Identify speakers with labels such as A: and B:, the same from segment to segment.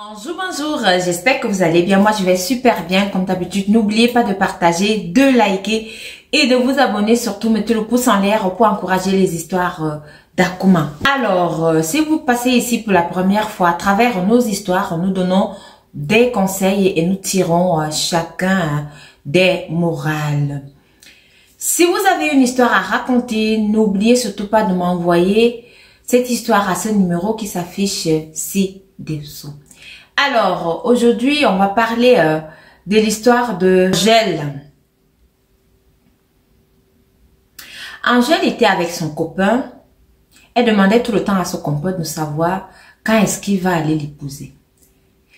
A: Bonjour, bonjour, j'espère que vous allez bien. Moi, je vais super bien comme d'habitude. N'oubliez pas de partager, de liker et de vous abonner. Surtout, mettez le pouce en l'air pour encourager les histoires d'Akuma. Alors, si vous passez ici pour la première fois, à travers nos histoires, nous donnons des conseils et nous tirons chacun des morales. Si vous avez une histoire à raconter, n'oubliez surtout pas de m'envoyer cette histoire à ce numéro qui s'affiche ci-dessous. Alors, aujourd'hui, on va parler de l'histoire de Angèle. Angèle était avec son copain. Elle demandait tout le temps à son copain de savoir quand est-ce qu'il va aller l'épouser.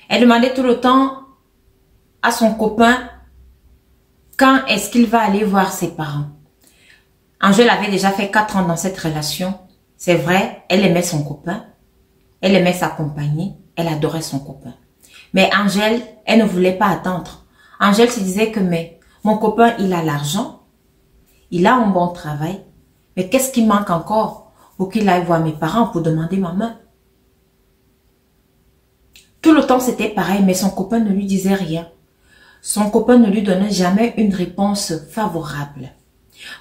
A: Elle demandait tout le temps à son copain quand est-ce qu'il va aller voir ses parents. Angèle avait déjà fait 4 ans dans cette relation. C'est vrai, elle aimait son copain. Elle aimait s'accompagner. Elle adorait son copain. Mais Angèle, elle ne voulait pas attendre. Angèle se disait que mais mon copain, il a l'argent. Il a un bon travail. Mais qu'est-ce qui manque encore pour qu'il aille voir mes parents pour demander ma main? Tout le temps, c'était pareil, mais son copain ne lui disait rien. Son copain ne lui donnait jamais une réponse favorable.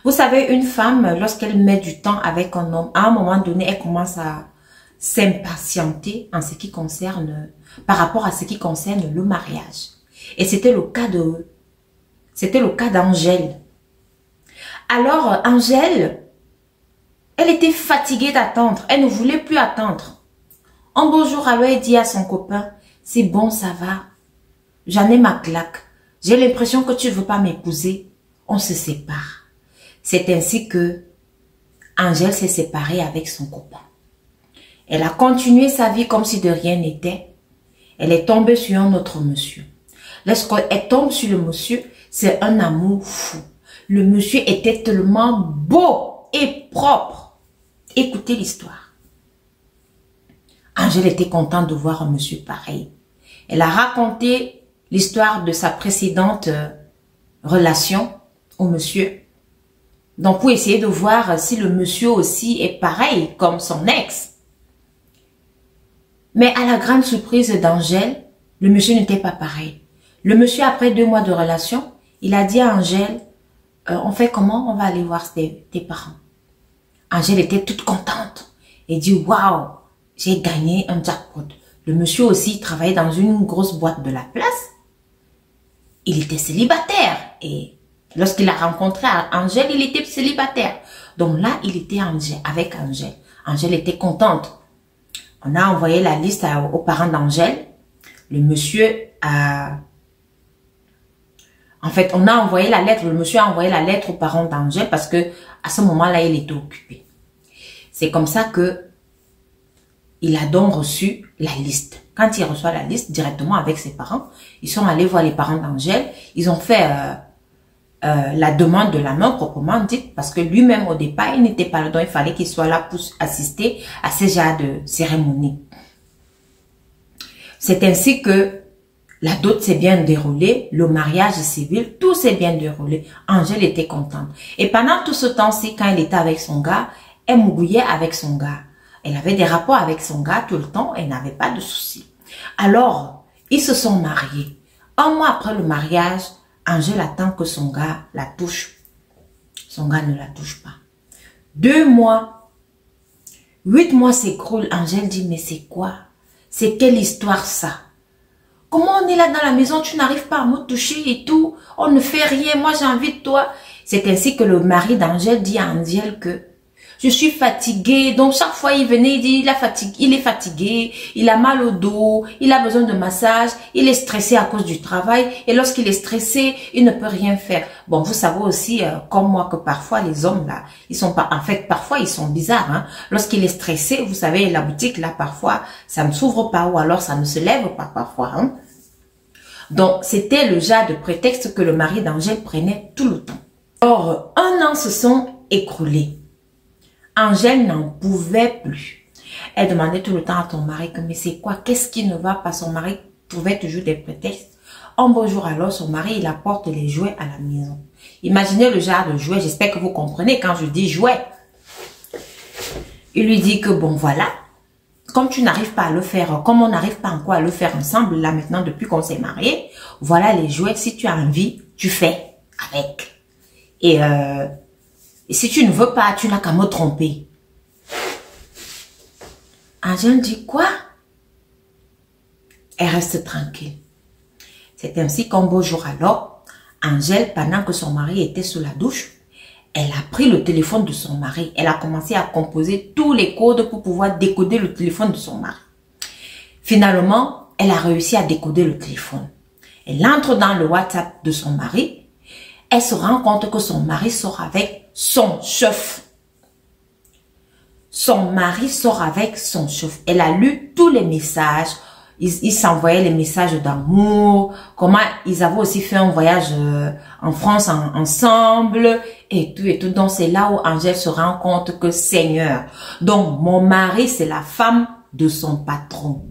A: Vous savez, une femme, lorsqu'elle met du temps avec un homme, à un moment donné, elle commence à s'impatienter en ce qui concerne, par rapport à ce qui concerne le mariage. Et c'était le cas d'Angèle. Alors, Angèle, elle était fatiguée d'attendre. Elle ne voulait plus attendre. Un beau jour, alors, elle dit à son copain, c'est bon, ça va. J'en ai ma claque. J'ai l'impression que tu ne veux pas m'épouser. On se sépare. C'est ainsi que Angèle s'est séparée avec son copain. Elle a continué sa vie comme si de rien n'était. Elle est tombée sur un autre monsieur. Lorsqu'elle tombe sur le monsieur, c'est un amour fou. Le monsieur était tellement beau et propre. Écoutez l'histoire. Angèle était contente de voir un monsieur pareil. Elle a raconté l'histoire de sa précédente relation au monsieur. Donc, pour essayer de voir si le monsieur aussi est pareil comme son ex. Mais à la grande surprise d'Angèle, le monsieur n'était pas pareil. Le monsieur, après 2 mois de relation, il a dit à Angèle, on fait comment? On va aller voir tes parents. Angèle était toute contente et dit, waouh, j'ai gagné un jackpot. Le monsieur aussi travaillait dans une grosse boîte de la place. Il était célibataire et lorsqu'il a rencontré Angèle, il était célibataire. Donc là, il était avec Angèle. Angèle était contente. On a envoyé la liste aux parents d'Angèle. Le monsieur a... En fait, on a envoyé la lettre. Le monsieur a envoyé la lettre aux parents d'Angèle parce que à ce moment-là, il était occupé. C'est comme ça que il a donc reçu la liste. Quand il reçoit la liste directement avec ses parents, ils sont allés voir les parents d'Angèle. Ils ont fait la demande de la main proprement dite parce que lui-même au départ, il n'était pas là. Donc, il fallait qu'il soit là pour assister à ce genre de cérémonie. C'est ainsi que la dot s'est bien déroulée, le mariage civil, tout s'est bien déroulé. Angèle était contente. Et pendant tout ce temps-ci, quand elle était avec son gars, elle mouillait avec son gars. Elle avait des rapports avec son gars tout le temps, elle n'avait pas de soucis. Alors, ils se sont mariés. 1 mois après le mariage, Angèle attend que son gars la touche. Son gars ne la touche pas. 2 mois, 8 mois s'écoulent. Angèle dit, mais c'est quoi? C'est quelle histoire ça? Comment on est là dans la maison, tu n'arrives pas à me toucher et tout? On ne fait rien, moi j'ai envie de toi. C'est ainsi que le mari d'Angèle dit à Angèle que je suis fatiguée. Donc chaque fois il venait, il dit il est fatigué, il a mal au dos, il a besoin de massage, il est stressé à cause du travail. Et lorsqu'il est stressé, il ne peut rien faire. Bon, vous savez aussi, comme moi, que parfois les hommes là, ils sont pas, en fait, parfois ils sont bizarres. Hein? Lorsqu'il est stressé, vous savez, la boutique là, parfois, ça ne s'ouvre pas ou alors ça ne se lève pas parfois. Hein? Donc c'était le genre de prétexte que le mari d'Angèle prenait tout le temps. Or, 1 an se sont écoulés. Angèle n'en pouvait plus. Elle demandait tout le temps à son mari que mais c'est quoi? Qu'est-ce qui ne va pas? Son mari trouvait toujours des prétextes. Un beau jour alors, son mari, il apporte les jouets à la maison. Imaginez le genre de jouets. J'espère que vous comprenez quand je dis jouets. Il lui dit que bon voilà, comme tu n'arrives pas à le faire, comme on n'arrive pas encore à le faire ensemble, là maintenant, depuis qu'on s'est mariés, voilà les jouets, si tu as envie, tu fais avec. Et si tu ne veux pas, tu n'as qu'à me tromper. Angèle dit quoi? Elle reste tranquille. C'est ainsi qu'un beau jour alors, Angèle, pendant que son mari était sous la douche, elle a pris le téléphone de son mari. Elle a commencé à composer tous les codes pour pouvoir décoder le téléphone de son mari. Finalement, elle a réussi à décoder le téléphone. Elle entre dans le WhatsApp de son mari. Elle se rend compte que son mari sort avec son chef. Son mari sort avec son chef. Elle a lu tous les messages. Ils s'envoyaient les messages d'amour, comment ils avaient aussi fait un voyage en France ensemble et tout et tout. Donc c'est là où Angèle se rend compte que Seigneur, donc mon mari c'est la femme de son patron.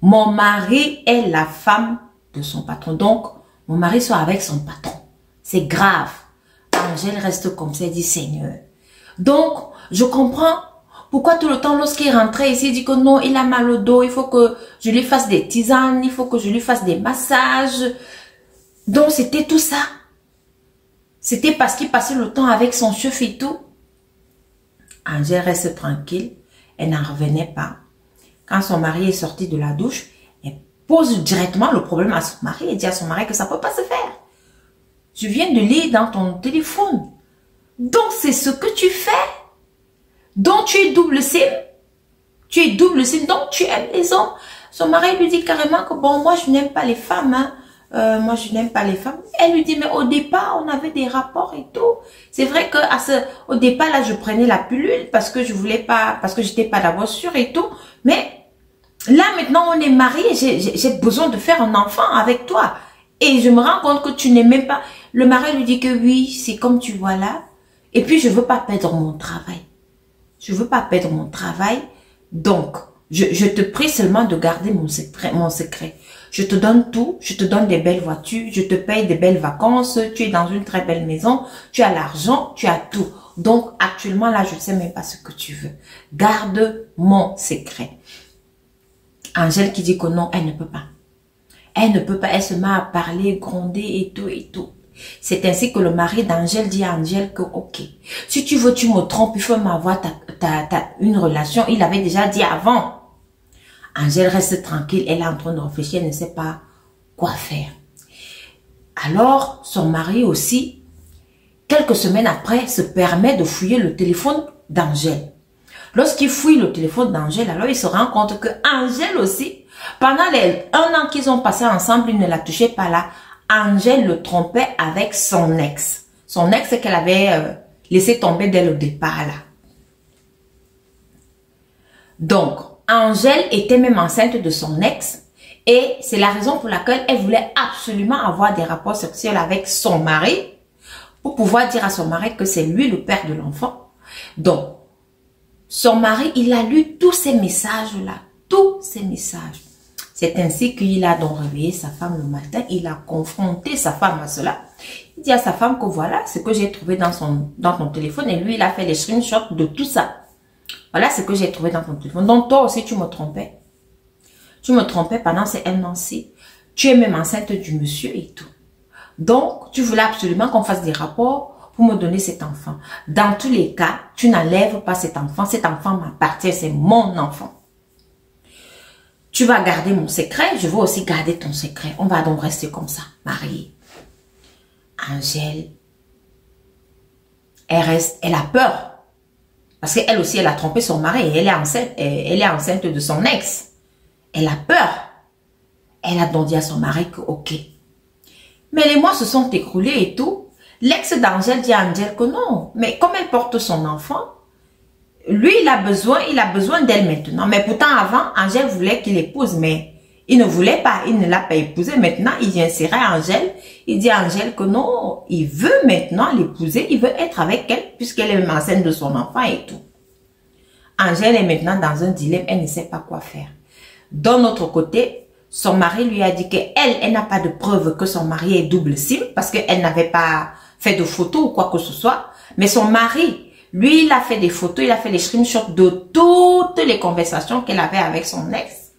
A: Mon mari est la femme de son patron. Donc mon mari sort avec son patron. C'est grave. Angèle reste comme ça et dit Seigneur. Donc je comprends. Pourquoi tout le temps, lorsqu'il rentrait ici, il dit que non, il a mal au dos, il faut que je lui fasse des tisanes, il faut que je lui fasse des massages. Donc, c'était tout ça. C'était parce qu'il passait le temps avec son chef et tout. Angèle reste tranquille. Elle n'en revenait pas. Quand son mari est sorti de la douche, elle pose directement le problème à son mari. Elle dit à son mari que ça ne peut pas se faire. Je viens de lire dans ton téléphone. Donc, c'est ce que tu fais. Donc, tu es double sim. Tu es double sim. Donc, tu aimes les hommes. Son mari lui dit carrément que bon, moi, je n'aime pas les femmes. Hein. Moi, je n'aime pas les femmes. Elle lui dit, mais au départ, on avait des rapports et tout. C'est vrai que au départ, là, je prenais la pilule parce que je voulais pas, parce que j'étais pas d'abord sûre et tout. Mais là, maintenant, on est mariés. J'ai besoin de faire un enfant avec toi. Et je me rends compte que tu n'aimes pas. Le mari lui dit que oui, c'est comme tu vois là. Et puis, je veux pas perdre mon travail. Je veux pas perdre mon travail. Donc, je te prie seulement de garder mon secret. Je te donne tout. Je te donne des belles voitures. Je te paye des belles vacances. Tu es dans une très belle maison. Tu as l'argent. Tu as tout. Donc, actuellement, là, je ne sais même pas ce que tu veux. Garde mon secret. Angèle qui dit que non, elle ne peut pas. Elle ne peut pas. Elle se met à parler, gronder et tout et tout. C'est ainsi que le mari d'Angèle dit à Angèle que ok, si tu veux tu me trompes, il faut m'avoir une relation. Il avait déjà dit avant. Angèle reste tranquille, elle est en train de réfléchir, elle ne sait pas quoi faire. Alors son mari aussi, quelques semaines après, se permet de fouiller le téléphone d'Angèle. Lorsqu'il fouille le téléphone d'Angèle, alors il se rend compte que Angèle aussi, pendant les 1 an qu'ils ont passé ensemble, il ne la touchait pas là. Angèle le trompait avec son ex. Son ex qu'elle avait laissé tomber dès le départ là. Donc, Angèle était même enceinte de son ex. Et c'est la raison pour laquelle elle voulait absolument avoir des rapports sexuels avec son mari. Pour pouvoir dire à son mari que c'est lui le père de l'enfant. Donc, son mari, il a lu tous ces messages là. Tous ces messages. C'est ainsi qu'il a donc réveillé sa femme le matin. Il a confronté sa femme à cela. Il dit à sa femme que voilà ce que j'ai trouvé dans ton téléphone. Et lui, il a fait les screenshots de tout ça. Voilà ce que j'ai trouvé dans ton téléphone. Donc toi aussi, tu me trompais. Tu me trompais pendant ces 1 an-ci. Tu es même enceinte du monsieur et tout. Donc, tu voulais absolument qu'on fasse des rapports pour me donner cet enfant. Dans tous les cas, tu n'enlèves pas cet enfant. Cet enfant m'appartient. C'est mon enfant. Tu vas garder mon secret, je veux aussi garder ton secret. On va donc rester comme ça, mariés. Angèle, elle a peur. Parce qu'elle aussi, elle a trompé son mari et elle est enceinte de son ex. Elle a peur. Elle a donc dit à son mari que ok. Mais les mois se sont écoulés et tout. L'ex d'Angèle dit à Angèle que non. Mais comme elle porte son enfant, lui, il a besoin d'elle maintenant. Mais pourtant, avant, Angèle voulait qu'il épouse, mais il ne voulait pas, il ne l'a pas épousé. Maintenant, il vient serrer Angèle. Il dit à Angèle que non, il veut maintenant l'épouser, il veut être avec elle, puisqu'elle est enceinte de son enfant et tout. Angèle est maintenant dans un dilemme, elle ne sait pas quoi faire. D'un autre côté, son mari lui a dit qu'elle n'a pas de preuve que son mari est double SIM, parce qu'elle n'avait pas fait de photos ou quoi que ce soit. Mais son mari Lui, il a fait des photos, il a fait des screenshots de toutes les conversations qu'elle avait avec son ex.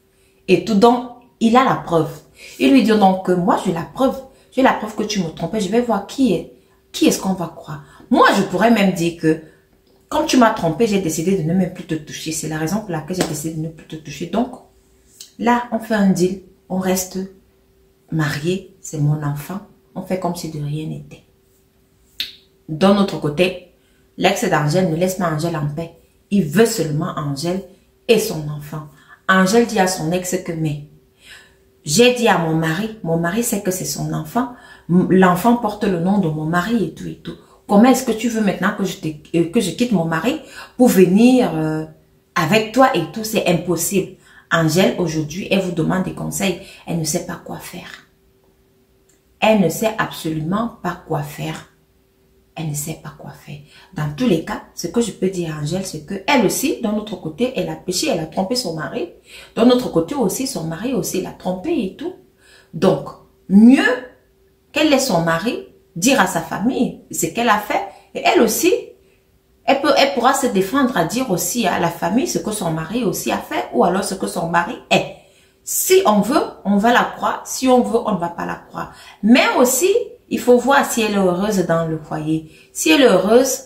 A: Et tout, donc, il a la preuve. Il lui dit donc que moi, j'ai la preuve. J'ai la preuve que tu me trompais. Je vais voir qui est-ce qu'on va croire. Moi, je pourrais même dire que, comme tu m'as trompé, j'ai décidé de ne même plus te toucher. C'est la raison pour laquelle j'ai décidé de ne plus te toucher. Donc, là, on fait un deal. On reste mariés. C'est mon enfant. On fait comme si de rien n'était. D'un autre côté, l'ex d'Angèle ne laisse pas Angèle en paix. Il veut seulement Angèle et son enfant. Angèle dit à son ex que, mais, j'ai dit à mon mari sait que c'est son enfant. L'enfant porte le nom de mon mari et tout et tout. Comment est-ce que tu veux maintenant que je quitte mon mari pour venir avec toi et tout? C'est impossible. Angèle, aujourd'hui, elle vous demande des conseils. Elle ne sait pas quoi faire. Elle ne sait absolument pas quoi faire. Elle ne sait pas quoi faire. Dans tous les cas, ce que je peux dire à Angèle, c'est qu'elle aussi, d'un autre côté, elle a péché, elle a trompé son mari. D'un autre côté aussi, son mari aussi l'a trompé et tout. Donc, mieux qu'elle laisse son mari dire à sa famille ce qu'elle a fait. Et elle aussi, elle pourra se défendre à dire aussi à la famille ce que son mari aussi a fait ou alors ce que son mari est. Si on veut, on va la croire. Si on veut, on ne va pas la croire. Mais aussi, il faut voir si elle est heureuse dans le foyer. Si elle est heureuse,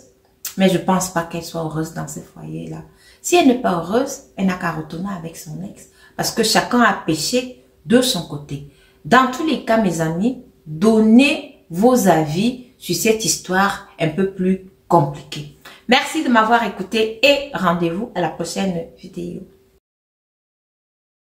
A: mais je pense pas qu'elle soit heureuse dans ce foyer-là. Si elle n'est pas heureuse, elle n'a qu'à retourner avec son ex. Parce que chacun a péché de son côté. Dans tous les cas, mes amis, donnez vos avis sur cette histoire un peu plus compliquée. Merci de m'avoir écouté et rendez-vous à la prochaine vidéo.